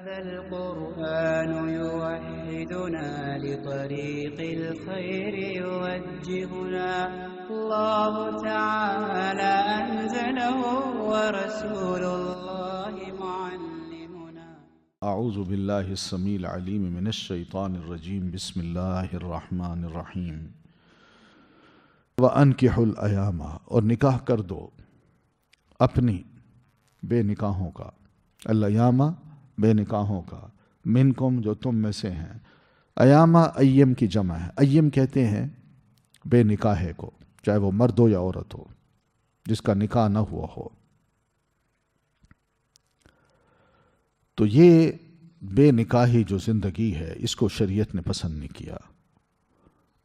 هذا القرآن يوحدنا لطريق الخير يوجهنا الله تعالى أنزله ورسول الله معلمنا. اعوذ باللہ السمیع العلیم من الشیطان الرجیم بسم اللہ الرحمن الرحیم. وَأَنْكِحُوا الْأَيَامَ، اور نکاح کر دو اپنی بے نکاحوں کا، الایامہ بے نکاحوں کا، منکم جو تم میں سے ہیں. ایامہ ایم کی جمع ہے. ایم کہتے ہیں بے نکاحے کو، چاہے وہ مرد ہو یا عورت ہو جس کا نکاح نہ ہوا ہو. تو یہ بے نکاحی جو زندگی ہے اس کو شریعت نے پسند نہیں کیا،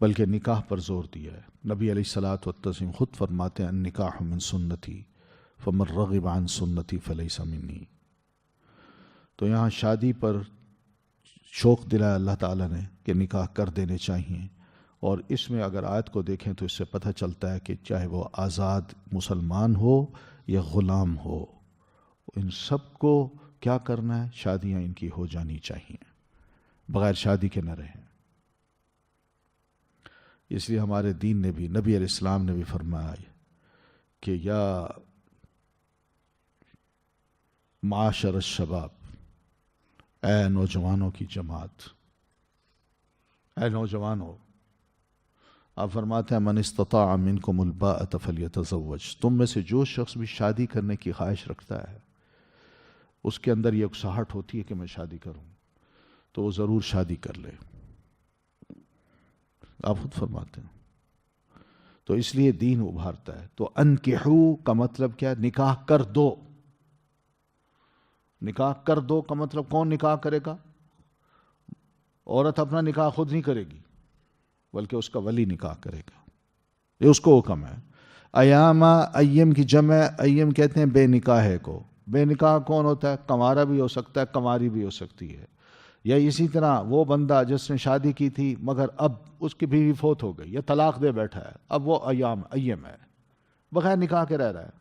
بلکہ نکاح پر زور دیا ہے. نبی علیہ الصلاۃ والتسلیم خود فرماتے ہیں النکاح من سنتی فمن رغب عن سنتی فلیس منی. تو یہاں شادی پر شوق دلایا اللہ تعالیٰ نے کہ نکاح کر دینے چاہیے. اور اس میں اگر آیت کو دیکھیں تو اس سے پتہ چلتا ہے کہ چاہے وہ آزاد مسلمان ہو یا غلام ہو، ان سب کو کیا کرنا ہے، شادیاں ان کی ہو جانی چاہیے، بغیر شادی کے نہ رہیں. اس لیے ہمارے دین نے بھی، نبی علیہ السلام نے بھی فرمایا کہ یا معاشر الشباب، اے نوجوانوں کی جماعت، اے نوجوانوں، آپ فرماتے ہیں من استطاع منکم الباءۃ فلیتزوج. تم میں سے جو شخص بھی شادی کرنے کی خواہش رکھتا ہے، اس کے اندر یہ اکساہٹ ہوتی ہے کہ میں شادی کروں، تو وہ ضرور شادی کر لے. آپ خود فرماتے ہیں. تو اس لیے دین ابھارتا ہے. تو انکحو کا مطلب کیا ہے؟ نکاح کر دو. نکاح کر دو کا مطلب کون نکاح کرے گا؟ عورت اپنا نکاح خود نہیں کرے گی، بلکہ اس کا ولی نکاح کرے گا. یہ اس کو حکم ہے. ایامہ ایم کی جمع، ایم کہتے ہیں بے نکاحے کو. بے نکاح کون ہوتا ہے؟ کنوارا بھی ہو سکتا ہے، کنواری بھی ہو سکتی ہے. یا اسی طرح وہ بندہ جس نے شادی کی تھی مگر اب اس کی بیوی فوت ہو گئی یا طلاق دے بیٹھا ہے، اب وہ ایم ہے، بغیر نکاح کے رہ رہا ہے.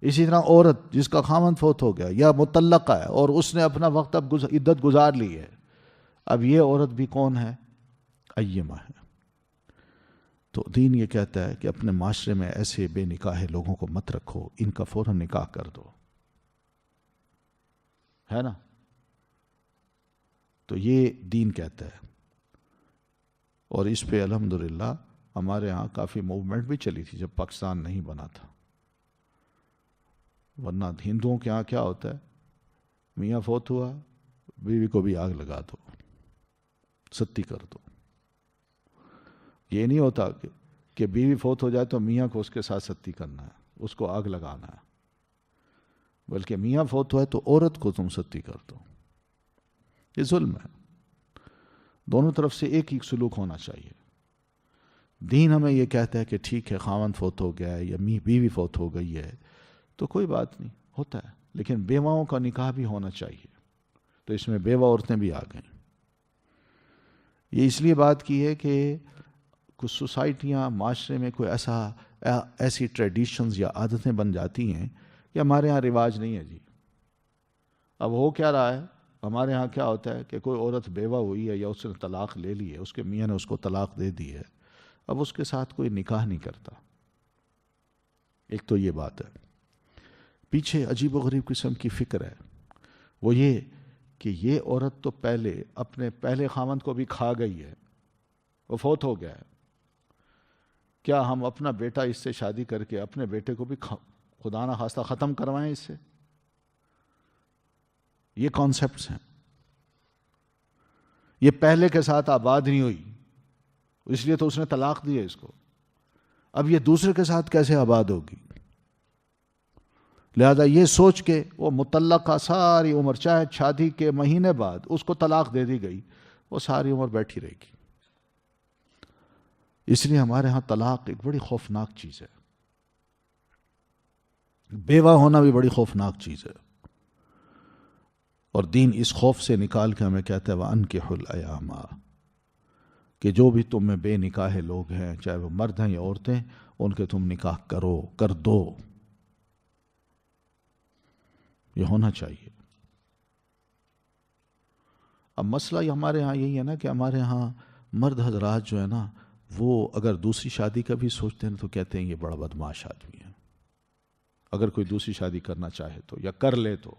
اسی طرح عورت جس کا خامند فوت ہو گیا یا مطلقہ ہے اور اس نے اپنا وقت اب عدت گزار لی ہے، اب یہ عورت بھی کون ہے؟ ایمہ ہے. تو دین یہ کہتا ہے کہ اپنے معاشرے میں ایسے بے نکاح لوگوں کو مت رکھو، ان کا فوراً نکاح کر دو، ہے نا. تو یہ دین کہتا ہے. اور اس پہ الحمدللہ ہمارے ہاں کافی موومنٹ بھی چلی تھی جب پاکستان نہیں بنا تھا. ورنہ ہندوؤں کے ہاں کیا ہوتا ہے، میاں فوت ہوا، بیوی کو بھی آگ لگا دو، ستی کر دو. یہ نہیں ہوتا کہ بیوی فوت ہو جائے تو میاں کو اس کے ساتھ ستی کرنا ہے، اس کو آگ لگانا ہے، بلکہ میاں فوت ہوا ہے تو عورت کو تم ستی کر دو. یہ ظلم ہے. دونوں طرف سے ایک ہی سلوک ہونا چاہیے. دین ہمیں یہ کہتا ہے کہ ٹھیک ہے خاوند فوت ہو گیا ہے یا بیوی فوت ہو گئی ہے تو کوئی بات نہیں، ہوتا ہے، لیکن بیواؤں کا نکاح بھی ہونا چاہیے. تو اس میں بیوہ عورتیں بھی آ گئیں. یہ اس لیے بات کی ہے کہ کچھ سوسائٹیاں، معاشرے میں کوئی ایسی ٹریڈیشنز یا عادتیں بن جاتی ہیں کہ ہمارے ہاں رواج نہیں ہے جی. اب ہو کیا رہا ہے، ہمارے ہاں کیا ہوتا ہے کہ کوئی عورت بیوہ ہوئی ہے یا اس نے طلاق لے لی ہے، اس کے میاں نے اس کو طلاق دے دی ہے، اب اس کے ساتھ کوئی نکاح نہیں کرتا. ایک تو یہ بات ہے. پیچھے عجیب و غریب قسم کی فکر ہے، وہ یہ کہ یہ عورت تو اپنے پہلے خامند کو بھی کھا گئی ہے، وہ فوت ہو گیا ہے، کیا ہم اپنا بیٹا اس سے شادی کر کے اپنے بیٹے کو بھی خدا نہ خواستہ ختم کروائیں اس سے؟ یہ کانسیپٹس ہیں. یہ پہلے کے ساتھ آباد نہیں ہوئی، اس لیے تو اس نے طلاق دی ہے اس کو. اب یہ دوسرے کے ساتھ کیسے آباد ہوگی؟ لہذا یہ سوچ کے وہ مطلقہ ساری عمر، چاہے شادی کے مہینے بعد اس کو طلاق دے دی گئی، وہ ساری عمر بیٹھی رہے گی. اس لیے ہمارے ہاں طلاق ایک بڑی خوفناک چیز ہے، بیوہ ہونا بھی بڑی خوفناک چیز ہے. اور دین اس خوف سے نکال کے ہمیں کہتا ہے وَأَنْكِحُوا الْأَيَامَ، کہ جو بھی تم میں بے نکاح لوگ ہیں، چاہے وہ مرد ہیں یا عورتیں، ان کے تم نکاح کر دو. یہ ہونا چاہیے. اب مسئلہ یہ ہمارے ہاں یہی ہے نا کہ ہمارے ہاں مرد حضرات جو ہے نا وہ اگر دوسری شادی کا بھی سوچتے ہیں تو کہتے ہیں یہ بڑا بدمعاش آدمی ہے. اگر کوئی دوسری شادی کرنا چاہے تو یا کر لے تو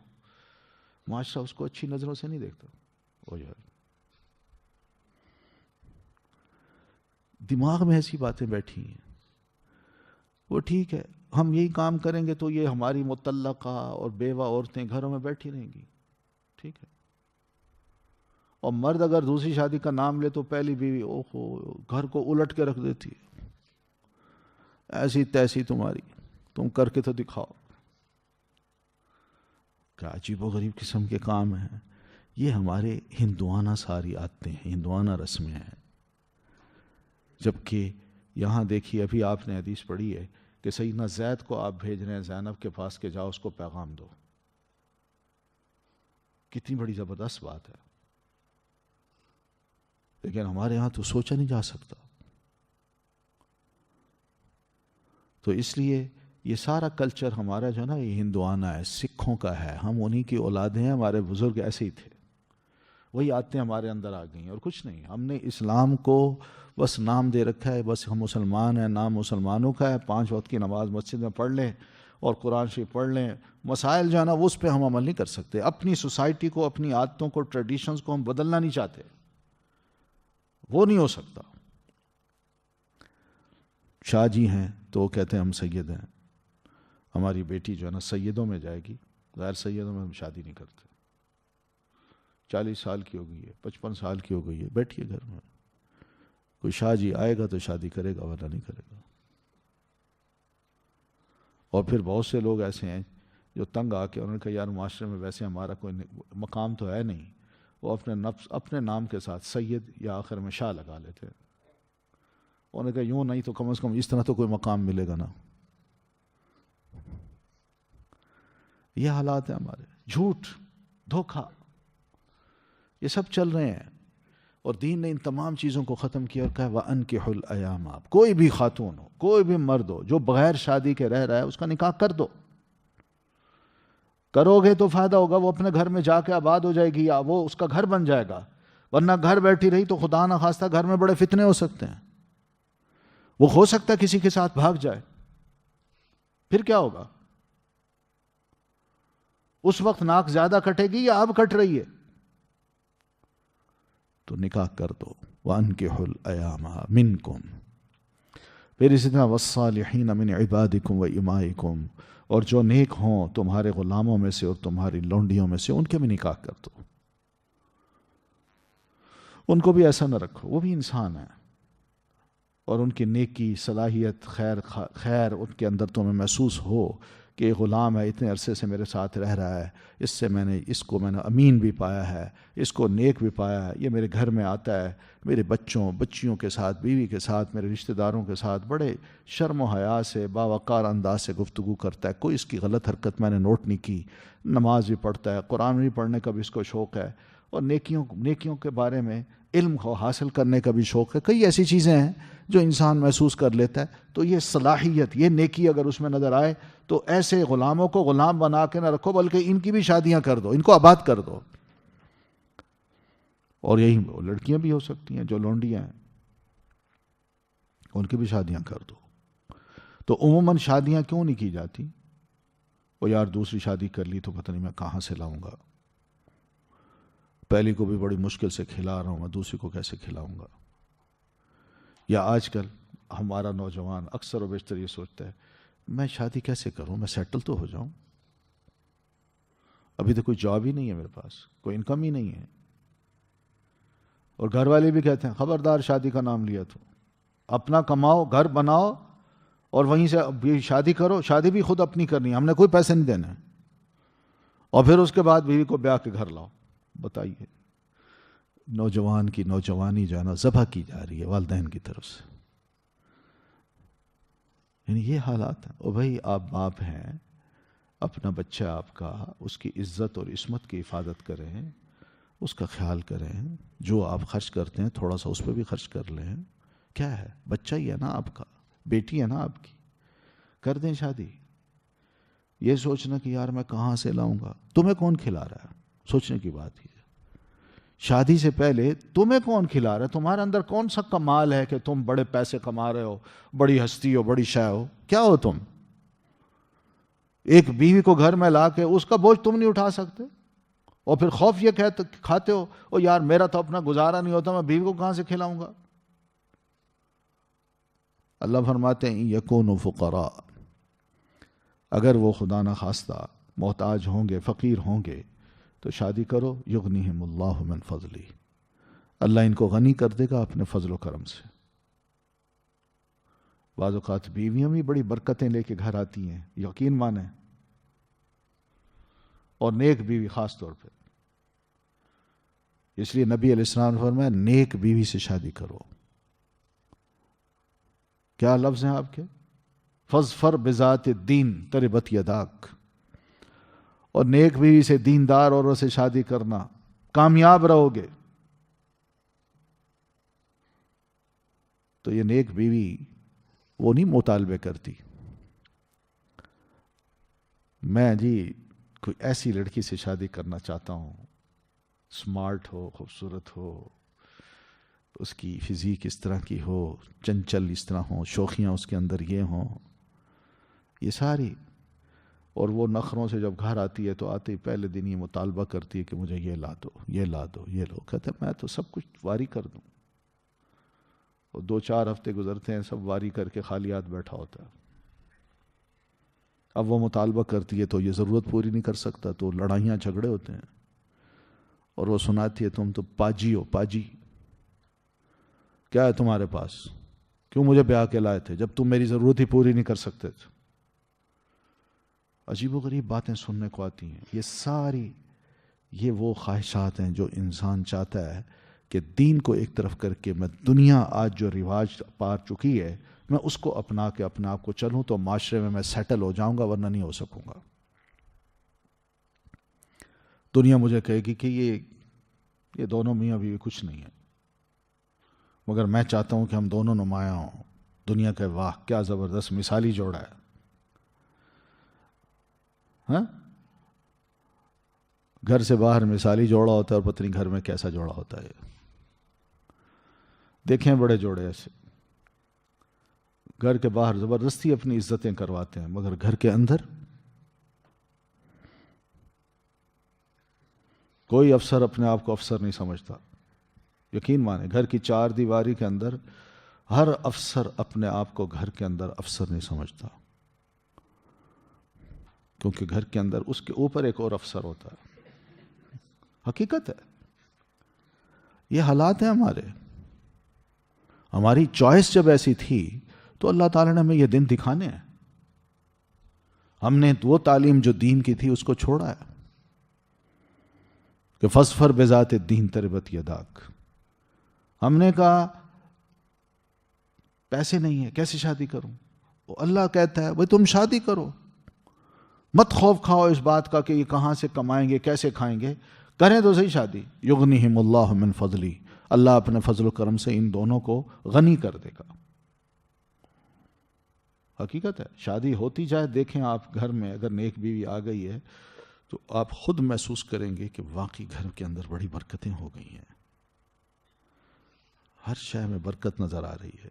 معاشرہ اس کو اچھی نظروں سے نہیں دیکھتا. او یار دماغ میں ایسی باتیں بیٹھی ہیں. وہ ٹھیک ہے ہم یہی کام کریں گے تو یہ ہماری مطلقہ اور بیوہ عورتیں گھروں میں بیٹھی رہیں گی. ٹھیک ہے. اور مرد اگر دوسری شادی کا نام لے تو پہلی بیوی اوہو گھر کو الٹ کے رکھ دیتی ہے. ایسی تیسی تمہاری تم کر کے تو دکھاؤ. کیا عجیب و غریب قسم کے کام ہیں. یہ ہمارے ہندوانہ ساری عادتیں ہیں, ہندوانہ رسمیں ہیں. جبکہ یہاں دیکھیے ابھی آپ نے حدیث پڑھی ہے کہ سیدنا زید کو آپ بھیج رہے ہیں زینب کے پاس کہ جاؤ اس کو پیغام دو. کتنی بڑی زبردست بات ہے. لیکن ہمارے ہاں تو سوچا نہیں جا سکتا. تو اس لیے یہ سارا کلچر ہمارا جو ہے نا یہ ہندوانہ ہے, سکھوں کا ہے. ہم انہی کی اولادیں ہیں. ہمارے بزرگ ایسے ہی تھے. وہی عادتیں ہمارے اندر آ گئی ہیں اور کچھ نہیں. ہم نے اسلام کو بس نام دے رکھا ہے, بس ہم مسلمان ہیں, نام مسلمانوں کا ہے. 5 وقت کی نماز مسجد میں پڑھ لیں اور قرآن شریف پڑھ لیں. مسائل جو ہے نا وہ اس پہ ہم عمل نہیں کر سکتے. اپنی سوسائٹی کو, اپنی عادتوں کو, ٹریڈیشنز کو ہم بدلنا نہیں چاہتے. وہ نہیں ہو سکتا. شاہ جی ہیں تو وہ کہتے ہیں ہم سید ہیں. ہماری بیٹی جو ہے نا سیدوں میں جائے گی, غیر سیدوں میں ہم شادی نہیں کرتے. 40 سال کی ہو گئی ہے, 55 سال کی ہو گئی ہے, بیٹھیے گھر میں. کوئی شاہ جی آئے گا تو شادی کرے گا ورنہ نہیں کرے گا. اور پھر بہت سے لوگ ایسے ہیں جو تنگ آ کے انہوں نے کہا یار معاشرے میں ویسے ہمارا کوئی مقام تو ہے نہیں. وہ اپنے نام کے ساتھ سید یا آخر میں شاہ لگا لیتے ہیں. انہوں نے کہا یوں نہیں تو کم از کم اس طرح تو کوئی مقام ملے گا نا. یہ حالات ہیں ہمارے. جھوٹ, دھوکہ, یہ سب چل رہے ہیں. اور دین نے ان تمام چیزوں کو ختم کیا اور کہا وَأَنْكِحُوا الْأَيَامَ. کوئی بھی خاتون ہو, کوئی بھی مرد ہو جو بغیر شادی کے رہ رہا ہے اس کا نکاح کر دو. کرو گے تو فائدہ ہوگا. وہ اپنے گھر میں جا کے آباد ہو جائے گی یا وہ اس کا گھر بن جائے گا. ورنہ گھر بیٹھی رہی تو خدا نہ خواستہ گھر میں بڑے فتنے ہو سکتے ہیں. وہ ہو سکتا ہے کسی کے ساتھ بھاگ جائے. پھر کیا ہوگا؟ اس وقت ناک زیادہ کٹے گی یا اب کٹ رہی ہے؟ تو نکاح کر دو. وَأَنْكِحُوا الْأَيَامَ مِنْكُمْ. پھر اسی طرح وَالصَّالِحِينَ مِنْ عِبَادِكُمْ وَإِمَائِكُمْ. اور جو نیک ہوں تمہارے غلاموں میں سے اور تمہاری لونڈیوں میں سے ان کے بھی نکاح کر دو. ان کو بھی ایسا نہ رکھو, وہ بھی انسان ہیں. اور ان کی نیکی, صلاحیت, خیر ان کے اندر تمہیں محسوس ہو کہ یہ غلام ہے, اتنے عرصے سے میرے ساتھ رہ رہا ہے, اس کو میں نے امین بھی پایا ہے, اس کو نیک بھی پایا ہے, یہ میرے گھر میں آتا ہے, میرے بچیوں کے ساتھ, بیوی کے ساتھ, میرے رشتہ داروں کے ساتھ بڑے شرم و حیا سے, باوقار انداز سے گفتگو کرتا ہے, کوئی اس کی غلط حرکت میں نے نوٹ نہیں کی, نماز بھی پڑھتا ہے, قرآن بھی پڑھنے کا بھی اس کو شوق ہے, اور نیکیوں کے بارے میں علم کو حاصل کرنے کا بھی شوق ہے. کئی ایسی چیزیں ہیں جو انسان محسوس کر لیتا ہے. تو یہ صلاحیت, یہ نیکی اگر اس میں نظر آئے تو ایسے غلاموں کو غلام بنا کے نہ رکھو, بلکہ ان کی بھی شادیاں کر دو, ان کو آباد کر دو. اور یہی لڑکیاں بھی ہو سکتی ہیں جو لونڈیاں ہیں, ان کی بھی شادیاں کر دو. تو عموماً شادیاں کیوں نہیں کی جاتی؟ وہ یار دوسری شادی کر لی تو پتہ نہیں میں کہاں سے لاؤں گا, پہلی کو بھی بڑی مشکل سے کھلا رہا ہوں, میں دوسری کو کیسے کھلاؤں گا. یا آج کل ہمارا نوجوان اکثر و بیشتر یہ سوچتا ہے میں شادی کیسے کروں, میں سیٹل تو ہو جاؤں, ابھی تو کوئی جاب ہی نہیں ہے میرے پاس, کوئی انکم ہی نہیں ہے. اور گھر والے بھی کہتے ہیں خبردار شادی کا نام لیا تو, اپنا کماؤ, گھر بناؤ اور وہیں سے شادی کرو. شادی بھی خود اپنی کرنی ہے, ہم نے کوئی پیسے نہیں دینے, اور پھر اس کے بعد بیوی کو بیاہ کے گھر لاؤ. بتائیے, نوجوان کی نوجوانی جو ہے نا ذبح کی جا رہی ہے والدین کی طرف سے. یعنی یہ حالات ہیں. اور بھائی آپ باپ ہیں, اپنا بچہ آپ کا, اس کی عزت اور عصمت کی حفاظت کریں, اس کا خیال کریں, جو آپ خرچ کرتے ہیں تھوڑا سا اس پہ بھی خرچ کر لیں. کیا ہے, بچہ ہی ہے نا آپ کا, بیٹی ہے نا آپ کی, کر دیں شادی. یہ سوچنا کہ یار میں کہاں سے لاؤں گا, تمہیں کون کھلا رہا ہے, سوچنے کی بات یہ ہے. شادی سے پہلے تمہیں کون کھلا رہا ہے؟ تمہارے اندر کون سا کمال ہے کہ تم بڑے پیسے کما رہے ہو، بڑی ہستی ہو، بڑی شے ہو؟ کیا ہو تم؟ ایک بیوی کو گھر میں لا کے اس کا بوجھ تم نہیں اٹھا سکتے، اور پھر خوف یہ کھاتے ہو او یار میرا تو اپنا گزارا نہیں ہوتا، میں بیوی کو کہاں سے کھلاؤں گا؟ اللہ فرماتے ہیں یکونوا فقراء، اگر وہ خدا نخواستہ محتاج ہوں گے، فقیر ہوں گے، تو شادی کرو، یغنیہم اللہ من فضلی، اللہ ان کو غنی کر دے گا اپنے فضل و کرم سے۔ بعض اوقات بیویاں بھی بڑی برکتیں لے کے گھر آتی ہیں، یقین مانیں، اور نیک بیوی خاص طور پہ۔ اس لیے نبی علیہ السلام نے فرمایا نیک بیوی سے شادی کرو۔ کیا لفظ ہیں آپ کے؟ فاظفر بذات الدین تربت یداک، اور نیک بیوی سے، دیندار عورت سے شادی کرنا، کامیاب رہو گے۔ تو یہ نیک بیوی وہ نہیں مطالبے کرتی، میں جی کوئی ایسی لڑکی سے شادی کرنا چاہتا ہوں، سمارٹ ہو، خوبصورت ہو، اس کی فزیک اس طرح کی ہو، چنچل اس طرح ہو، شوخیاں اس کے اندر یہ ہوں، یہ ساری، اور وہ نخروں سے جب گھر آتی ہے تو آتے ہی پہلے دن یہ مطالبہ کرتی ہے کہ مجھے یہ لا دو، یہ لا دو، یہ لو۔ کہتے ہیں میں تو سب کچھ واری کر دوں، اور 2-4 ہفتے گزرتے ہیں، سب واری کر کے خالی ہاتھ بیٹھا ہوتا ہے۔ اب وہ مطالبہ کرتی ہے تو یہ ضرورت پوری نہیں کر سکتا، تو لڑائیاں جھگڑے ہوتے ہیں، اور وہ سناتی ہے تم تو پاجی ہو، پاجی کیا ہے تمہارے پاس؟ کیوں مجھے بیاہ کے لائے تھے جب تم میری ضرورت ہی پوری نہیں کر سکتے تھے؟ عجیب و غریب باتیں سننے کو آتی ہیں۔ یہ ساری یہ وہ خواہشات ہیں جو انسان چاہتا ہے کہ دین کو ایک طرف کر کے میں دنیا آج جو رواج پار چکی ہے میں اس کو اپنا کے اپنے آپ کو چلوں تو معاشرے میں سیٹل ہو جاؤں گا، ورنہ نہیں ہو سکوں گا۔ دنیا مجھے کہے گی کہ یہ دونوں میاں بیوی کچھ نہیں ہے، مگر میں چاہتا ہوں کہ ہم دونوں نمایاں ہوں، دنیا کہ واہ کیا زبردست مثالی جوڑا ہے۔ ہاں، گھر سے باہر مثالی جوڑا ہوتا ہے اور پتہ نہیں گھر میں کیسا جوڑا ہوتا ہے۔ دیکھیں بڑے جوڑے ایسے گھر کے باہر زبردستی اپنی عزتیں کرواتے ہیں، مگر گھر کے اندر کوئی افسر اپنے آپ کو افسر نہیں سمجھتا۔ یقین مانے گھر کی 4 دیواری کے اندر ہر افسر اپنے آپ کو گھر کے اندر افسر نہیں سمجھتا، کیونکہ گھر کے اندر اس کے اوپر ایک اور افسر ہوتا ہے۔ حقیقت ہے، یہ حالات ہیں ہمارے۔ ہماری چوائس جب ایسی تھی تو اللہ تعالیٰ نے ہمیں یہ دن دکھانے ہیں، ہم نے وہ تعلیم جو دین کی تھی اس کو چھوڑا ہے کہ فاظفر بذات الدین تربت یداک۔ ہم نے کہا پیسے نہیں ہے کیسے شادی کروں؟ اللہ کہتا ہے بھئی تم شادی کرو، مت خوف کھاؤ اس بات کا کہ یہ کہاں سے کمائیں گے، کیسے کھائیں گے، کریں تو صحیح شادی۔ یغنیہم اللہ من فضلی، اللہ اپنے فضل و کرم سے ان دونوں کو غنی کر دے گا۔ حقیقت ہے، شادی ہوتی جائے، دیکھیں آپ گھر میں اگر نیک بیوی آ گئی ہے تو آپ خود محسوس کریں گے کہ واقعی گھر کے اندر بڑی برکتیں ہو گئی ہیں، ہر شے میں برکت نظر آ رہی ہے۔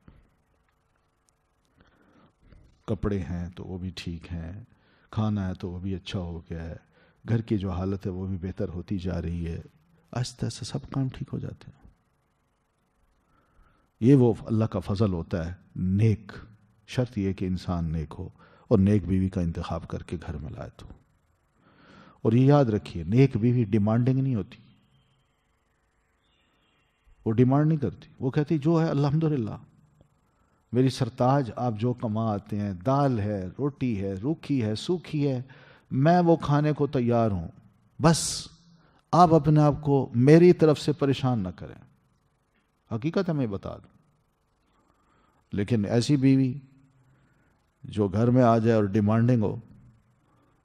کپڑے ہیں تو وہ بھی ٹھیک ہیں، کھانا ہے تو وہ بھی اچھا ہو گیا ہے، گھر کی جو حالت ہے وہ بھی بہتر ہوتی جا رہی ہے، آہستہ آہستہ سب کام ٹھیک ہو جاتے ہیں۔ یہ وہ اللہ کا فضل ہوتا ہے۔ نیک، شرط یہ کہ انسان نیک ہو اور نیک بیوی کا انتخاب کر کے گھر میں لائے تو۔ اور یہ یاد رکھیے نیک بیوی ڈیمانڈنگ نہیں ہوتی، وہ ڈیمانڈ نہیں کرتی، وہ کہتی جو ہے الحمدللہ میری سرتاج، آپ جو کما آتے ہیں، دال ہے، روٹی ہے، روکھی ہے، سوکھی ہے، میں وہ کھانے کو تیار ہوں، بس آپ اپنے آپ کو میری طرف سے پریشان نہ کریں۔ حقیقت میں بتا دوں، لیکن ایسی بیوی جو گھر میں آ جائے اور ڈیمانڈنگ ہو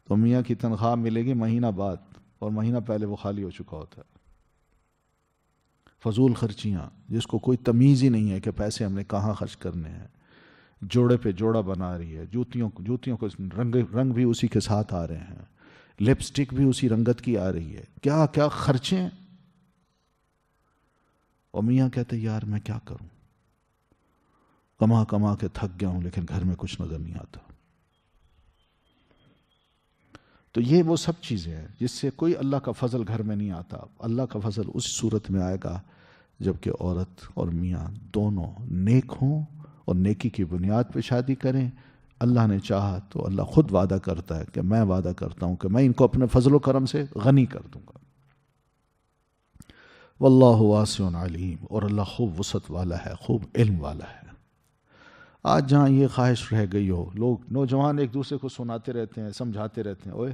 تو میاں کی تنخواہ ملے گی مہینہ بعد، اور مہینہ پہلے وہ خالی ہو چکا ہوتا ہے۔ فضول خرچیاں جس کو کوئی تمیز ہی نہیں ہے کہ پیسے ہم نے کہاں خرچ کرنے ہیں، جوڑے پہ جوڑا بنا رہی ہے، جوتیوں کو رنگ بھی اسی کے ساتھ آ رہے ہیں، لپسٹک بھی اسی رنگت کی آ رہی ہے، کیا کیا خرچے ہیں۔ اور میاں کہتے یار میں کیا کروں، کما کما کے تھک گیا ہوں لیکن گھر میں کچھ نظر نہیں آتا. تو یہ وہ سب چیزیں ہیں جس سے کوئی اللہ کا فضل گھر میں نہیں آتا. اللہ کا فضل اس صورت میں آئے گا جب کہ عورت اور میاں دونوں نیک ہوں اور نیکی کی بنیاد پہ شادی کریں. اللہ نے چاہا تو اللہ خود وعدہ کرتا ہے کہ میں وعدہ کرتا ہوں کہ میں ان کو اپنے فضل و کرم سے غنی کر دوں گا. واللہ واسع علیم، اور اللہ خوب وسعت والا ہے، خوب علم والا ہے. آج جہاں یہ خواہش رہ گئی ہو، لوگ نوجوان ایک دوسرے کو سناتے رہتے ہیں، سمجھاتے رہتے ہیں، اوے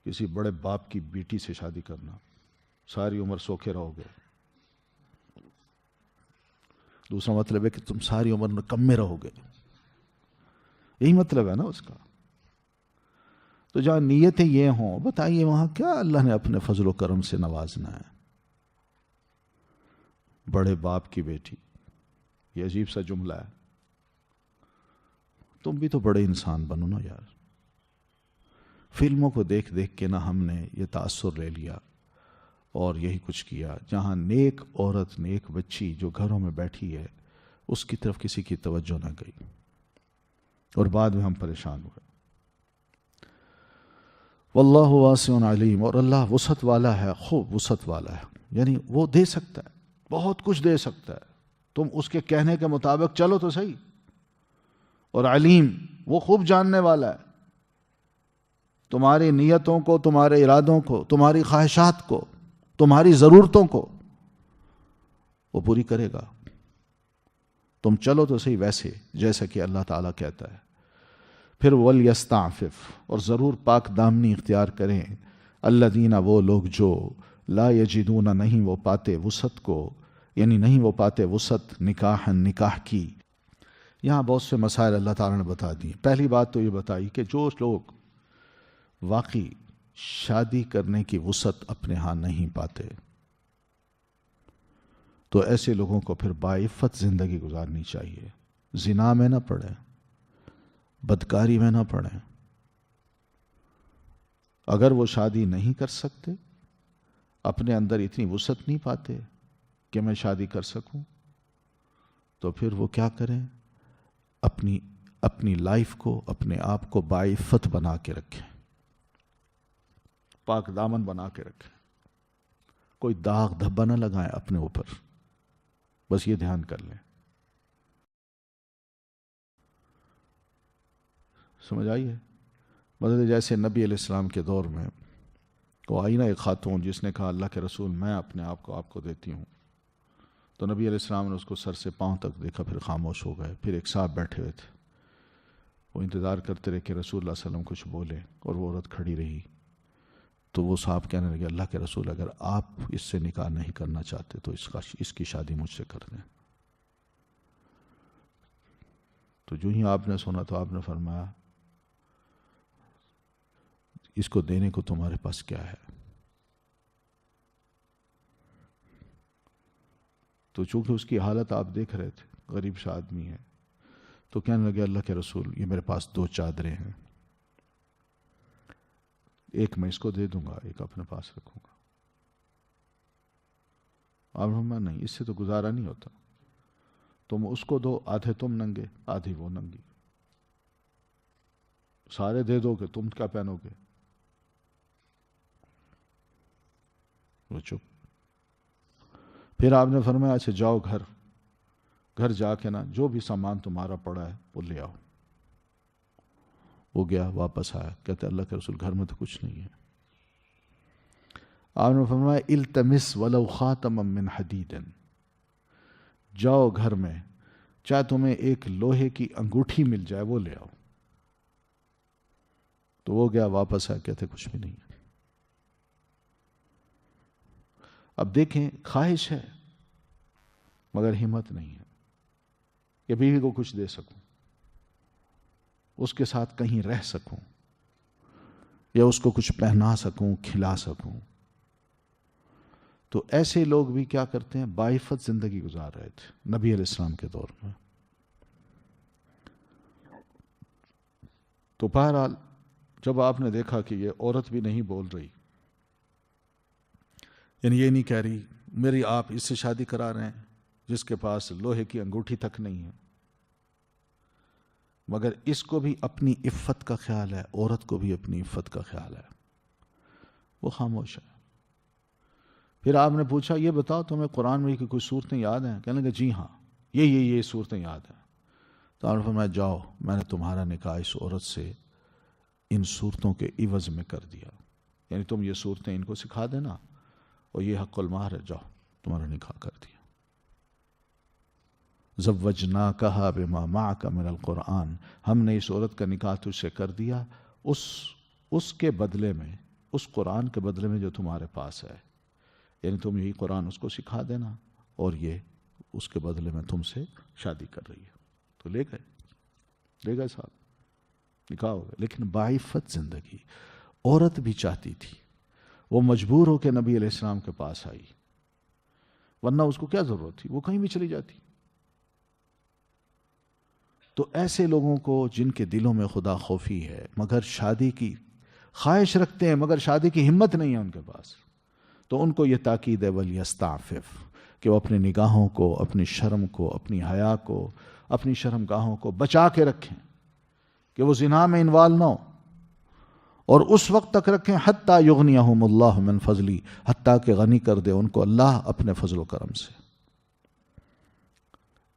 کسی بڑے باپ کی بیٹی سے شادی کرنا، ساری عمر سوکھے رہو گے. دوسرا مطلب ہے کہ تم ساری عمر نکمے رہو گے، یہی مطلب ہے نا اس کا. تو جہاں نیتیں یہ ہوں، بتائیے وہاں کیا اللہ نے اپنے فضل و کرم سے نوازنا ہے. بڑے باپ کی بیٹی، یہ عجیب سا جملہ ہے. تم بھی تو بڑے انسان بنو نا یار. فلموں کو دیکھ دیکھ کے نہ ہم نے یہ تاثر لے لیا اور یہی کچھ کیا. جہاں نیک عورت، نیک بچی جو گھروں میں بیٹھی ہے، اس کی طرف کسی کی توجہ نہ گئی اور بعد میں ہم پریشان ہوئے. واللہ واسع علیم، اور اللہ وسعت والا ہے، خوب وسعت والا ہے. یعنی وہ دے سکتا ہے، بہت کچھ دے سکتا ہے، تم اس کے کہنے کے مطابق چلو تو صحیح. اور علیم، وہ خوب جاننے والا ہے تمہاری نیتوں کو، تمہارے ارادوں کو، تمہاری خواہشات کو، تمہاری ضرورتوں کو وہ پوری کرے گا. تم چلو تو صحیح ویسے جیسا کہ اللہ تعالیٰ کہتا ہے. پھر وَلْيَسْتَعْفِفْ، اور ضرور پاک دامنی اختیار کریں. الذین، وہ لوگ جو لا یجدون، نہیں وہ پاتے وسعت کو، یعنی نہیں وہ پاتے وسعت نکاح کی. یہاں بہت سے مسائل اللہ تعالیٰ نے بتا دیے. پہلی بات تو یہ بتائی کہ جو لوگ واقعی شادی کرنے کی وسعت اپنے ہاں نہیں پاتے تو ایسے لوگوں کو پھر باعفت زندگی گزارنی چاہیے. زنا میں نہ پڑیں، بدکاری میں نہ پڑیں. اگر وہ شادی نہیں کر سکتے، اپنے اندر اتنی وسعت نہیں پاتے کہ میں شادی کر سکوں، تو پھر وہ کیا کریں؟ اپنی لائف کو، اپنے آپ کو باعفت بنا کے رکھیں، پاک دامن بنا کے رکھیں. کوئی داغ دھبا نہ لگائیں اپنے اوپر، بس یہ دھیان کر لیں. سمجھ آئیے؟ مطلب جیسے نبی علیہ السلام کے دور میں وہ آئی نا ایک خاتون جس نے کہا اللہ کے رسول میں اپنے آپ کو دیتی ہوں. تو نبی علیہ السلام نے اس کو سر سے پاؤں تک دیکھا، پھر خاموش ہو گئے. پھر ایک صاحب بیٹھے ہوئے تھے، وہ انتظار کرتے رہے کہ رسول اللہ صلی اللہ علیہ وسلم کچھ بولے، اور وہ عورت کھڑی رہی. تو وہ صاحب کہنے لگے اللہ کے رسول اگر آپ اس سے نکاح نہیں کرنا چاہتے تو اس کی شادی مجھ سے کر دیں. تو جو ہی آپ نے سنا تو آپ نے فرمایا اس کو دینے کو تمہارے پاس کیا ہے؟ تو چونکہ اس کی حالت آپ دیکھ رہے تھے، غریب سا آدمی ہے، تو کہنے لگے اللہ کے رسول یہ میرے پاس 2 چادریں ہیں، ایک میں اس کو دے دوں گا، ایک اپنے پاس رکھوں گا. آپ نے نہیں، اس سے تو گزارا نہیں ہوتا، تم اس کو دو، آدھے تم ننگے آدھی وہ ننگی، سارے دے دو کہ تم کیا پہنو گے؟ وہ چپ. پھر آپ نے فرمایا اچھا جاؤ گھر جا کے نا جو بھی سامان تمہارا پڑا ہے وہ لے آؤ. وہ گیا، واپس آیا، کہتے اللہ کے رسول گھر میں تو کچھ نہیں ہے. آپ نے فرمایا التمس ولو خاتما من حدید، جاؤ گھر میں چاہے تمہیں ایک لوہے کی انگوٹھی مل جائے وہ لے آؤ. تو وہ گیا، واپس آیا، کہتے کچھ بھی نہیں ہے. اب دیکھیں خواہش ہے مگر ہمت نہیں ہے کہ بیوی کو کچھ دے سکوں، اس کے ساتھ کہیں رہ سکوں، یا اس کو کچھ پہنا سکوں، کھلا سکوں. تو ایسے لوگ بھی کیا کرتے ہیں؟ باعفت زندگی گزار رہے تھے نبی علیہ السلام کے دور میں. تو بہرحال جب آپ نے دیکھا کہ یہ عورت بھی نہیں بول رہی، یعنی یہ نہیں کہہ رہی میری آپ اس سے شادی کرا رہے ہیں جس کے پاس لوہے کی انگوٹھی تک نہیں ہے، مگر اس کو بھی اپنی عفت کا خیال ہے، عورت کو بھی اپنی عفت کا خیال ہے، وہ خاموش ہے۔ پھر آپ نے پوچھا یہ بتاؤ تمہیں قرآن میں کی کوئی صورتیں یاد ہیں؟ کہنے لگے جی ہاں یہ صورتیں یاد ہیں۔ تو آپ نے فرمایا جاؤ، میں نے تمہارا نکاح اس عورت سے ان صورتوں کے عوض میں کر دیا، یعنی تم یہ صورتیں ان کو سکھا دینا اور یہ حق المہر ہے، جاؤ تمہارا نکاح کر دیا۔ زوجناکہا بما معک من القرآن، ہم نے اس عورت کا نکاح تجھ سے کر دیا اس کے بدلے میں، اس قرآن کے بدلے میں جو تمہارے پاس ہے، یعنی تم یہی قرآن اس کو سکھا دینا اور یہ اس کے بدلے میں تم سے شادی کر رہی ہے۔ تو لے گئے صاحب، نکاح ہو گیا۔ لیکن باعفت زندگی عورت بھی چاہتی تھی، وہ مجبور ہو کے نبی علیہ السلام کے پاس آئی، ورنہ اس کو کیا ضرورت تھی، وہ کہیں بھی چلی جاتی۔ تو ایسے لوگوں کو جن کے دلوں میں خدا خوفی ہے مگر شادی کی خواہش رکھتے ہیں مگر شادی کی ہمت نہیں ہے ان کے پاس، تو ان کو یہ تاکید ہے وَلْيَسْتَعْفِفْ، کہ وہ اپنی نگاہوں کو، اپنی شرم کو، اپنی حیا کو، اپنی شرم گاہوں کو بچا کے رکھیں کہ وہ زنا میں انوالو نہ ہو، اور اس وقت تک رکھیں حتیٰ یغنیہم اللہ من فضلی، حتیٰ کہ غنی کر دے ان کو اللہ اپنے فضل و کرم سے۔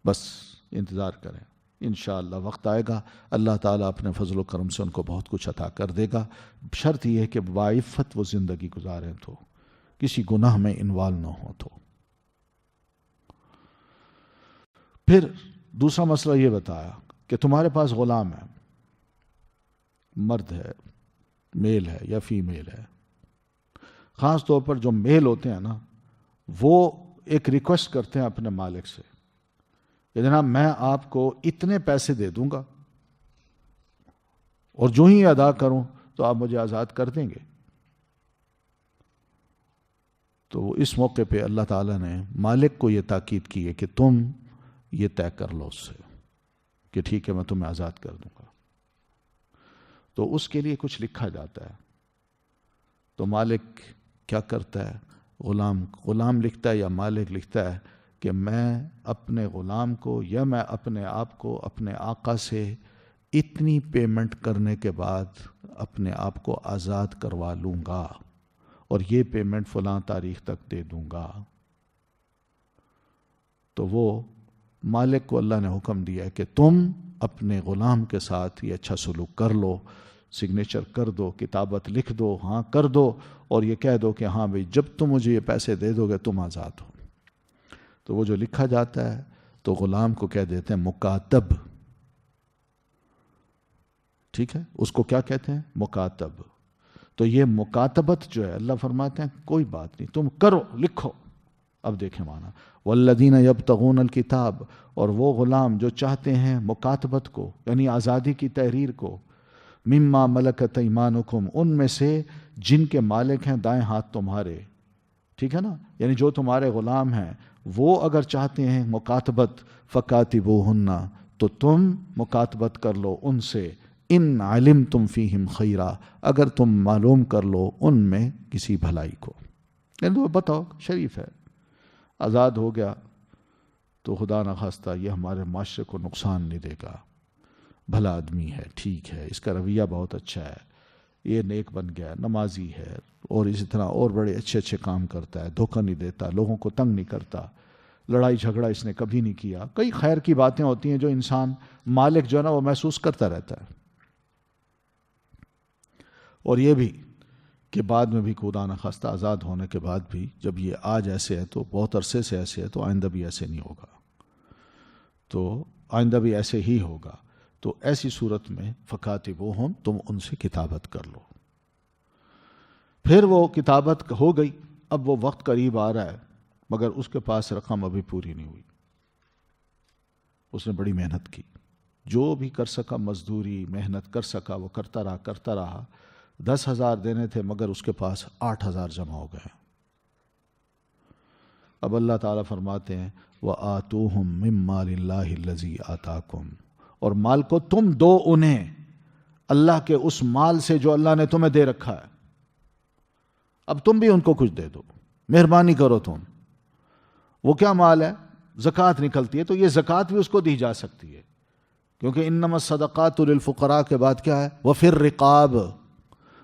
بس انتظار کریں، انشاءاللہ وقت آئے گا، اللہ تعالیٰ اپنے فضل و کرم سے ان کو بہت کچھ عطا کر دے گا۔ شرط یہ ہے کہ باعفت وہ زندگی گزاریں، تو کسی گناہ میں انوالو نہ ہو۔ تو پھر دوسرا مسئلہ یہ بتایا کہ تمہارے پاس غلام ہے، مرد ہے، میل ہے یا فیمیل ہے، خاص طور پر جو میل ہوتے ہیں نا، وہ ایک ریکویسٹ کرتے ہیں اپنے مالک سے کہ جناب میں آپ کو اتنے پیسے دے دوں گا اور جو ہی ادا کروں تو آپ مجھے آزاد کر دیں گے۔ تو اس موقع پہ اللہ تعالیٰ نے مالک کو یہ تاکید کی ہے کہ تم یہ طے کر لو اس سے کہ ٹھیک ہے میں تمہیں آزاد کر دوں گا۔ تو اس کے لیے کچھ لکھا جاتا ہے، تو مالک کیا کرتا ہے، غلام لکھتا ہے یا مالک لکھتا ہے کہ میں اپنے غلام کو یا میں اپنے آپ کو اپنے آقا سے اتنی پیمنٹ کرنے کے بعد اپنے آپ کو آزاد کروا لوں گا اور یہ پیمنٹ فلاں تاریخ تک دے دوں گا۔ تو وہ مالک کو اللہ نے حکم دیا ہے کہ تم اپنے غلام کے ساتھ یہ اچھا سلوک کر لو، سگنیچر کر دو، کتابت لکھ دو، ہاں کر دو، اور یہ کہہ دو کہ ہاں بھئی جب تم مجھے یہ پیسے دے دو گے تم آزاد ہو۔ تو وہ جو لکھا جاتا ہے تو غلام کو کہہ دیتے ہیں مکاتب، ٹھیک ہے، اس کو کیا کہتے ہیں، مکاتب۔ تو یہ مکاتبت جو ہے اللہ فرماتے ہیں کوئی بات نہیں، تم کرو، لکھو۔ اب دیکھیں معنی والذین یبتغون الکتاب، اور وہ غلام جو چاہتے ہیں مکاتبت کو یعنی آزادی کی تحریر کو، مما ملکت ایمانکم، ان میں سے جن کے مالک ہیں دائیں ہاتھ تمہارے، ٹھیک ہے نا، یعنی جو تمہارے غلام ہیں وہ اگر چاہتے ہیں مکاتبت فکاتبوہن، تو تم مکاتبت کر لو ان سے، ان علمتم فیہم خیرا، اگر تم معلوم کر لو ان میں کسی بھلائی کو، یعنی تو بتاؤ شریف ہے، آزاد ہو گیا تو خدا نخواستہ یہ ہمارے معاشرے کو نقصان نہیں دے گا، بھلا آدمی ہے، ٹھیک ہے، اس کا رویہ بہت اچھا ہے، یہ نیک بن گیا، نمازی ہے، اور اسی طرح اور بڑے اچھے اچھے کام کرتا ہے، دھوکہ نہیں دیتا، لوگوں کو تنگ نہیں کرتا، لڑائی جھگڑا اس نے کبھی نہیں کیا۔ کئی خیر کی باتیں ہوتی ہیں جو انسان مالک جو ہے نا وہ محسوس کرتا رہتا ہے۔ اور یہ بھی کہ بعد میں بھی خدا نخواستہ آزاد ہونے کے بعد بھی جب یہ آج ایسے ہے تو بہت عرصے سے ایسے ہے تو آئندہ بھی ایسے نہیں ہوگا، تو آئندہ بھی ایسے ہی ہوگا۔ تو ایسی صورت میں فکاتبوہم، تم ان سے کتابت کر لو۔ پھر وہ کتابت ہو گئی، اب وہ وقت قریب آ رہا ہے مگر اس کے پاس رقم ابھی پوری نہیں ہوئی، اس نے بڑی محنت کی، جو بھی کر سکا مزدوری محنت کر سکا وہ کرتا رہا 10,000 دینے تھے مگر اس کے پاس 8,000 جمع ہو گئے۔ اب اللہ تعالیٰ فرماتے ہیں وَآتُوهُم مِّن مَّالِ اللَّهِ الَّذِي آتَاكُمْ، اور مال کو تم دو انہیں اللہ کے اس مال سے جو اللہ نے تمہیں دے رکھا ہے۔ اب تم بھی ان کو کچھ دے دو، مہربانی کرو تم، وہ کیا مال ہے؟ زکوٰۃ نکلتی ہے، تو یہ زکوٰۃ بھی اس کو دی جا سکتی ہے، کیونکہ انما الصدقات للفقراء کے بعد کیا ہے؟ وفی الرقاب،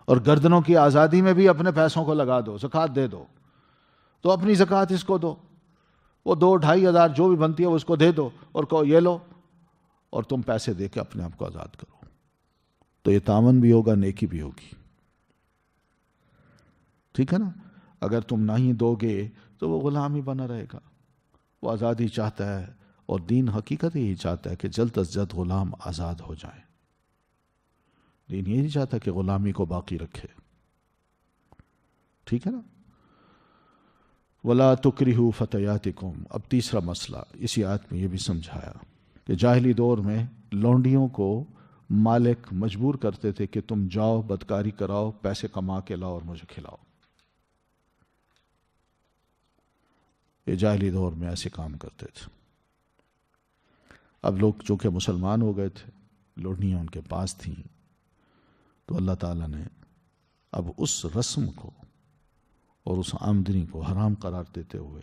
اور گردنوں کی آزادی میں بھی اپنے پیسوں کو لگا دو، زکوٰۃ دے دو، تو اپنی زکوٰۃ اس کو دو، وہ 2-2.5 ہزار جو بھی بنتی ہے وہ اس کو دے دو اور کہو یہ لو، اور تم پیسے دے کے اپنے آپ کو آزاد کرو، تو یہ تعاون بھی ہوگا، نیکی بھی ہوگی، ٹھیک ہے نا؟ اگر تم نہیں دو گے تو وہ غلام ہی بنا رہے گا۔ وہ آزادی چاہتا ہے، اور دین حقیقت یہی چاہتا ہے کہ جلد از جلد غلام آزاد ہو جائے، دین یہ نہیں چاہتا کہ غلامی کو باقی رکھے، ٹھیک ہے نا؟ وَلَا تُكْرِهُ فَتَيَاتِكُمْ۔ اب تیسرا مسئلہ اسی آیت میں یہ بھی سمجھایا کہ جاہلی دور میں لونڈیوں کو مالک مجبور کرتے تھے کہ تم جاؤ بدکاری کراؤ، پیسے کما کے لاؤ اور مجھے کھلاؤ۔ یہ جاہلی دور میں ایسے کام کرتے تھے۔ اب لوگ چونکہ مسلمان ہو گئے تھے، لونڈیاں ان کے پاس تھیں، تو اللہ تعالیٰ نے اب اس رسم کو اور اس آمدنی کو حرام قرار دیتے ہوئے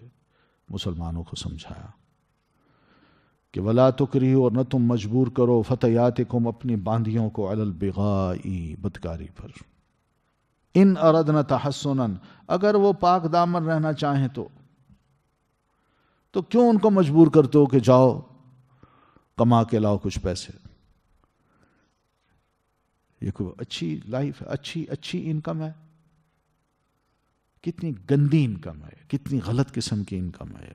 مسلمانوں کو سمجھایا کہ ولا تکریہو، اور نہ تم مجبور کرو، فتیاتکم، اپنی باندیوں کو، علی البغاء، بدکاری پر، ان اردنا تحسنا، اگر وہ پاک دامن رہنا چاہیں تو کیوں ان کو مجبور کرتے ہو کہ جاؤ کما کے لاؤ کچھ پیسے؟ یہ کوئی اچھی لائف ہے؟ اچھی انکم ہے؟ کتنی گندی انکم ہے، کتنی غلط قسم کی انکم ہے۔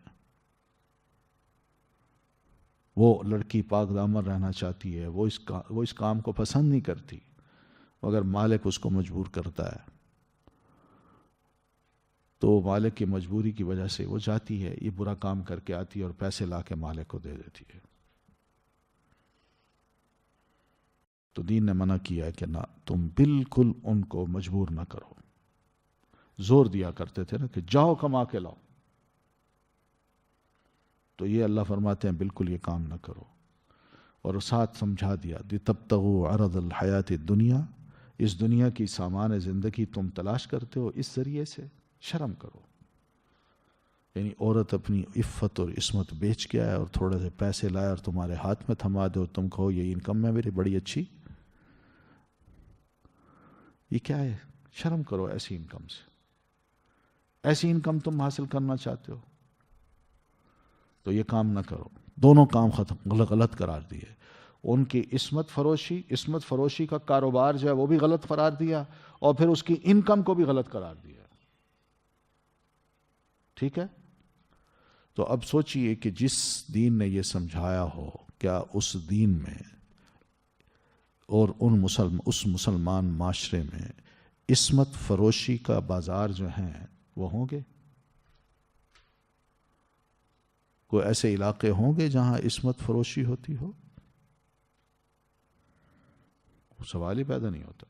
وہ لڑکی پاک دامن رہنا چاہتی ہے، وہ اس کام کو پسند نہیں کرتی، مگر مالک اس کو مجبور کرتا ہے، تو مالک کی مجبوری کی وجہ سے وہ جاتی ہے، یہ برا کام کر کے آتی ہے اور پیسے لا کے مالک کو دے دیتی ہے۔ تو دین نے منع کیا ہے کہ نہ، تم بالکل ان کو مجبور نہ کرو۔ زور دیا کرتے تھے نا کہ جاؤ کما کے لاؤ، تو یہ اللہ فرماتے ہیں بالکل یہ کام نہ کرو، اور ساتھ سمجھا دیا تبتغوا عرض الحیات الدنیا، اس دنیا کی سامان زندگی تم تلاش کرتے ہو، اس ذریعے سے شرم کرو۔ یعنی عورت اپنی عفت اور عصمت بیچ کے آئے اور تھوڑے سے پیسے لائے اور تمہارے ہاتھ میں تھما دے اور تم کہو یہ انکم ہے میری بڑی اچھی، یہ کیا ہے؟ شرم کرو ایسی انکم سے۔ ایسی انکم تم حاصل کرنا چاہتے ہو تو یہ کام نہ کرو۔ دونوں کام غلط قرار دیے۔ ان کی عصمت فروشی کا کاروبار جو ہے وہ بھی غلط قرار دیا، اور پھر اس کی انکم کو بھی غلط قرار دیا، ٹھیک ہے؟ تو اب سوچئے کہ جس دین نے یہ سمجھایا ہو، کیا اس دین میں اور اس مسلمان معاشرے میں عصمت فروشی کا بازار جو ہیں وہ ہوں گے؟ کوئی ایسے علاقے ہوں گے جہاں عصمت فروشی ہوتی ہو؟ سوال ہی پیدا نہیں ہوتا۔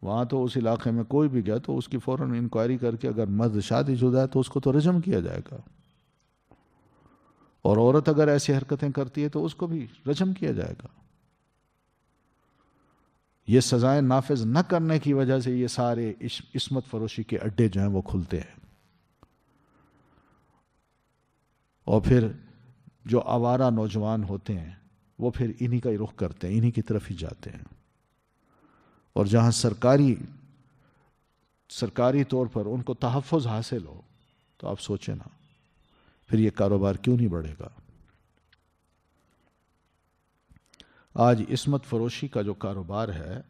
وہاں تو اس علاقے میں کوئی بھی گیا تو اس کی فوراً انکوائری کر کے اگر مرد شادی شدہ ہے تو اس کو تو رجم کیا جائے گا، اور عورت اگر ایسی حرکتیں کرتی ہے تو اس کو بھی رجم کیا جائے گا۔ یہ سزائیں نافذ نہ کرنے کی وجہ سے یہ سارے عصمت فروشی کے اڈے جو ہیں وہ کھلتے ہیں، اور پھر جو آوارہ نوجوان ہوتے ہیں وہ پھر انہی کا ہی رخ کرتے ہیں، انہی کی طرف ہی جاتے ہیں، اور جہاں سرکاری طور پر ان کو تحفظ حاصل ہو تو آپ سوچیں نا پھر یہ کاروبار کیوں نہیں بڑھے گا؟ آج عصمت فروشی کا جو کاروبار ہے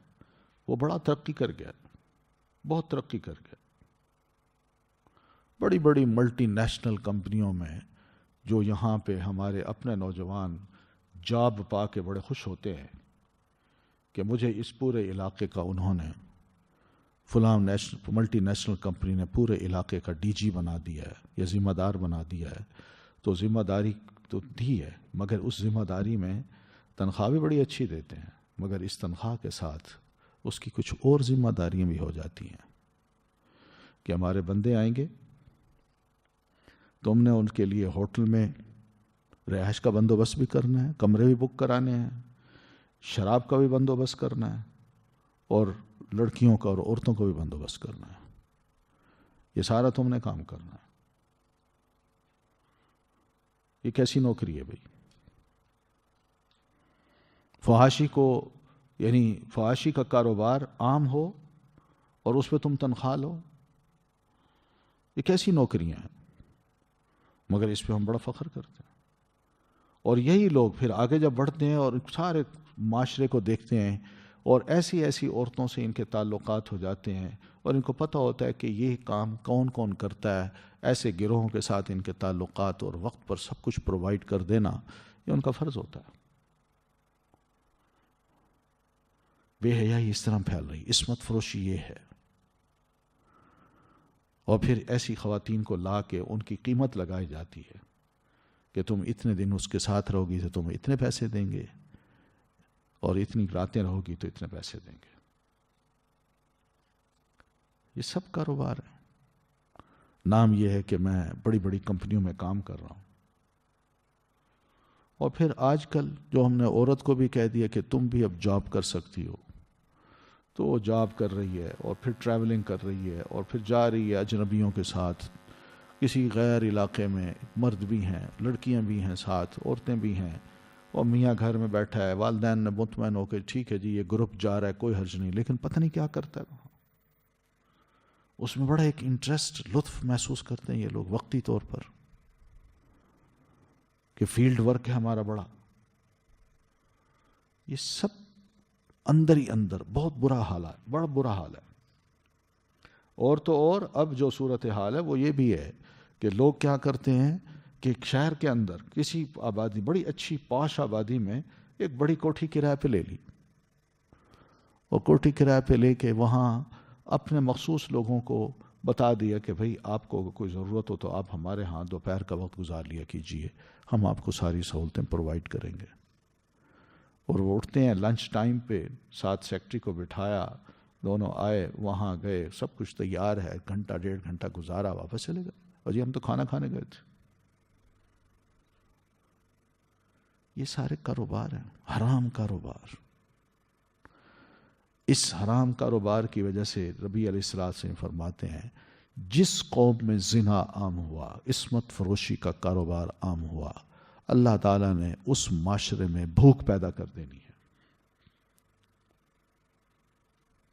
وہ بڑا ترقی کر گیا، بہت ترقی کر گیا۔ بڑی بڑی ملٹی نیشنل کمپنیوں میں جو یہاں پہ ہمارے اپنے نوجوان جاب پا کے بڑے خوش ہوتے ہیں کہ مجھے اس پورے علاقے کا انہوں نے فلاں ملٹی نیشنل کمپنی نے پورے علاقے کا ڈی جی بنا دیا ہے یا ذمہ دار بنا دیا ہے، تو ذمہ داری تو دی ہے، مگر اس ذمہ داری میں تنخواہ بھی بڑی اچھی دیتے ہیں، مگر اس تنخواہ کے ساتھ اس کی کچھ اور ذمہ داریاں بھی ہو جاتی ہیں کہ ہمارے بندے آئیں گے، تم نے ان کے لیے ہوٹل میں رہائش کا بندوبست بھی کرنا ہے، کمرے بھی بک کرانے ہیں، شراب کا بھی بندوبست کرنا ہے، اور لڑکیوں کا اور عورتوں کو بھی بندوبست کرنا ہے۔ یہ سارا تم نے کام کرنا ہے۔ یہ کیسی نوکری ہے بھائی؟ فحاشی کو یعنی فحاشی کا کاروبار عام ہو اور اس پہ تم تنخواہ لو، یہ کیسی نوکریاں ہیں؟ مگر اس پہ ہم بڑا فخر کرتے ہیں. اور یہی لوگ پھر آگے جب بڑھتے ہیں اور سارے معاشرے کو دیکھتے ہیں اور ایسی ایسی عورتوں سے ان کے تعلقات ہو جاتے ہیں اور ان کو پتہ ہوتا ہے کہ یہ کام کون کون کرتا ہے، ایسے گروہوں کے ساتھ ان کے تعلقات اور وقت پر سب کچھ پرووائڈ کر دینا یہ ان کا فرض ہوتا ہے. بے حیائی اس طرح پھیل رہی، عصمت فروشی یہ ہے. اور پھر ایسی خواتین کو لا کے ان کی قیمت لگائی جاتی ہے کہ تم اتنے دن اس کے ساتھ رہو گی تو تمہیں اتنے پیسے دیں گے، اور اتنی راتیں رہو گی تو اتنے پیسے دیں گے. یہ سب کاروبار ہے. نام یہ ہے کہ میں بڑی بڑی کمپنیوں میں کام کر رہا ہوں. اور پھر آج کل جو ہم نے عورت کو بھی کہہ دیا کہ تم بھی اب جاب کر سکتی ہو، تو وہ جاب کر رہی ہے اور پھر ٹریولنگ کر رہی ہے اور پھر جا رہی ہے اجنبیوں کے ساتھ کسی غیر علاقے میں. مرد بھی ہیں، لڑکیاں بھی ہیں، ساتھ عورتیں بھی ہیں، اور میاں گھر میں بیٹھا ہے. والدین نے مطمئن ہو کہ ٹھیک ہے جی یہ گروپ جا رہا ہے کوئی حرج نہیں، لیکن پتہ نہیں کیا کرتا ہے وہاں. اس میں بڑا ایک انٹرسٹ، لطف محسوس کرتے ہیں یہ لوگ وقتی طور پر کہ فیلڈ ورک ہے ہمارا بڑا. یہ سب اندر ہی اندر بہت برا حال ہے، بڑا برا حال ہے. اور تو اور اب جو صورتحال ہے وہ یہ بھی ہے کہ لوگ کیا کرتے ہیں کہ ایک شہر کے اندر کسی آبادی، بڑی اچھی پاش آبادی میں ایک بڑی کوٹھی کرائے پہ لے لی، اور کوٹھی کرائے پہ لے کے وہاں اپنے مخصوص لوگوں کو بتا دیا کہ بھئی آپ کو کوئی ضرورت ہو تو آپ ہمارے ہاں دوپہر کا وقت گزار لیا کیجئے، ہم آپ کو ساری سہولتیں پرووائڈ کریں گے. اور وہ اٹھتے ہیں لنچ ٹائم پہ، ساتھ سیکٹری کو بٹھایا، دونوں آئے، وہاں گئے، سب کچھ تیار ہے، گھنٹہ ڈیڑھ گھنٹہ گزارا، واپس چلے گئے. اور جی ہم تو کھانا کھانے گئے تھے. یہ سارے کاروبار ہیں، حرام کاروبار. اس حرام کاروبار کی وجہ سے نبی علیہ الصلوۃ والسلام فرماتے ہیں جس قوم میں زنا عام ہوا، عصمت فروشی کا کاروبار عام ہوا، اللہ تعالیٰ نے اس معاشرے میں بھوک پیدا کر دینی ہے.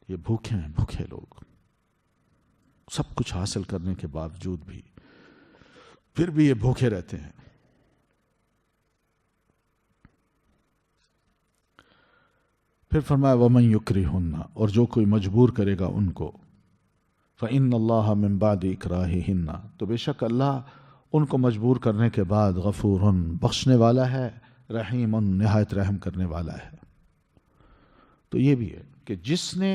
یہ بھوکے ہیں، بھوکے لوگ، سب کچھ حاصل کرنے کے باوجود بھی پھر بھی یہ بھوکے رہتے ہیں. پھر فرمایا وَمَن يُكْرِهُنَّ، اور جو کوئی مجبور کرے گا ان کو، فَإِنَّ اللَّهَ مِن بَعْدِ إِكْرَاهِهِنَّ، تو بے شک اللہ ان کو مجبور کرنے کے بعد غفور، بخشنے والا ہے، رحیم، نہایت رحم کرنے والا ہے. تو یہ بھی ہے کہ جس نے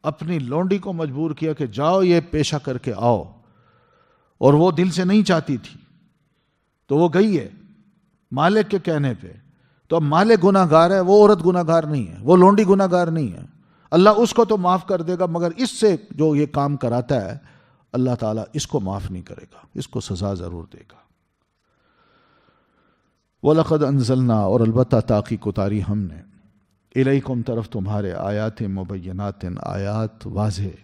اپنی لونڈی کو مجبور کیا کہ جاؤ یہ پیشہ کر کے آؤ، اور وہ دل سے نہیں چاہتی تھی تو وہ گئی ہے مالک کے کہنے پہ، تو اب مالک گناہ گار ہے، وہ عورت گناہ گار نہیں ہے، وہ لونڈی گناہ گار نہیں ہے. اللہ اس کو تو معاف کر دے گا، مگر اس سے جو یہ کام کراتا ہے اللہ تعالیٰ اس کو معاف نہیں کرے گا، اس کو سزا ضرور دے گا. وَلَقَدْ أَنزَلْنَا، اور البتہ تحقیق اتاری ہم نے، الیکم، طرف تمہارے، آیات مبینات، آیات واضح.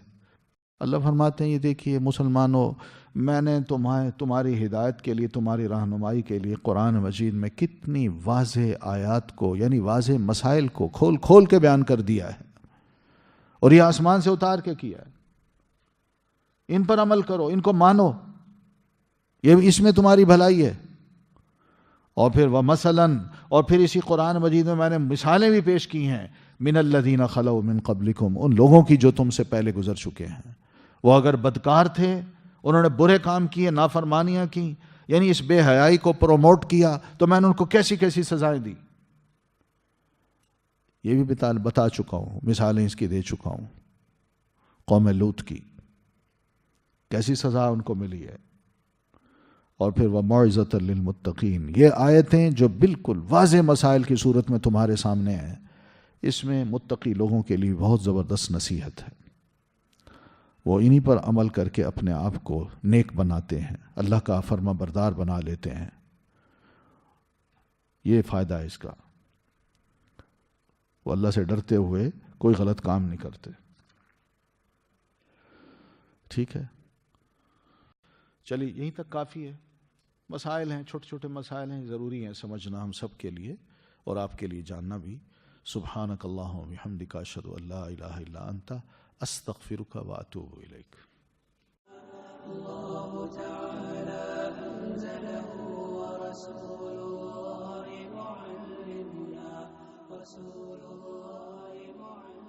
اللہ فرماتے ہیں یہ دیکھیے مسلمانوں، میں نے تمہاری ہدایت کے لیے، تمہاری رہنمائی کے لیے قرآن مجید میں کتنی واضح آیات کو، یعنی واضح مسائل کو کھول کھول کے بیان کر دیا ہے، اور یہ آسمان سے اتار کے کیا ہے. ان پر عمل کرو، ان کو مانو، یہ اس میں تمہاری بھلائی ہے. اور پھر وَمَثَلًا، اور پھر اسی قرآن مجید میں نے مثالیں بھی پیش کی ہیں، مِنَ الَّذِينَ خَلَوْا مِن قَبْلِكُمْ، ان لوگوں کی جو تم سے پہلے گزر چکے ہیں. وہ اگر بدکار تھے، انہوں نے برے کام کیے، نافرمانیاں کی، یعنی اس بے حیائی کو پروموٹ کیا، تو میں نے ان کو کیسی کیسی سزائیں دی. یہ بھی بتا چکا ہوں، مثالیں اس کی دے چکا ہوں. قوم لوط کی کیسی سزا ان کو ملی ہے. اور پھر وَمَوْعِظَةً لِّلْمُتَّقِينَ، یہ آیتیں جو بالکل واضح مسائل کی صورت میں تمہارے سامنے ہیں، اس میں متقی لوگوں کے لیے بہت زبردست نصیحت ہے. وہ انہی پر عمل کر کے اپنے آپ کو نیک بناتے ہیں، اللہ کا فرما بردار بنا لیتے ہیں. یہ فائدہ ہے اس کا. وہ اللہ سے ڈرتے ہوئے کوئی غلط کام نہیں کرتے. ٹھیک ہے، چلیے یہیں تک کافی ہے. مسائل ہیں، چھوٹے چھوٹے مسائل ہیں، ضروری ہیں سمجھنا ہم سب کے لیے اور آپ کے لیے جاننا بھی. سبحانک اللہم و بحمدک اشہد ان لا الہ الا انت استغفرک و اتوب الیک. اللہ تعالی انزلہ ورسول اللہ معلمنا رسول اللہ معلمنا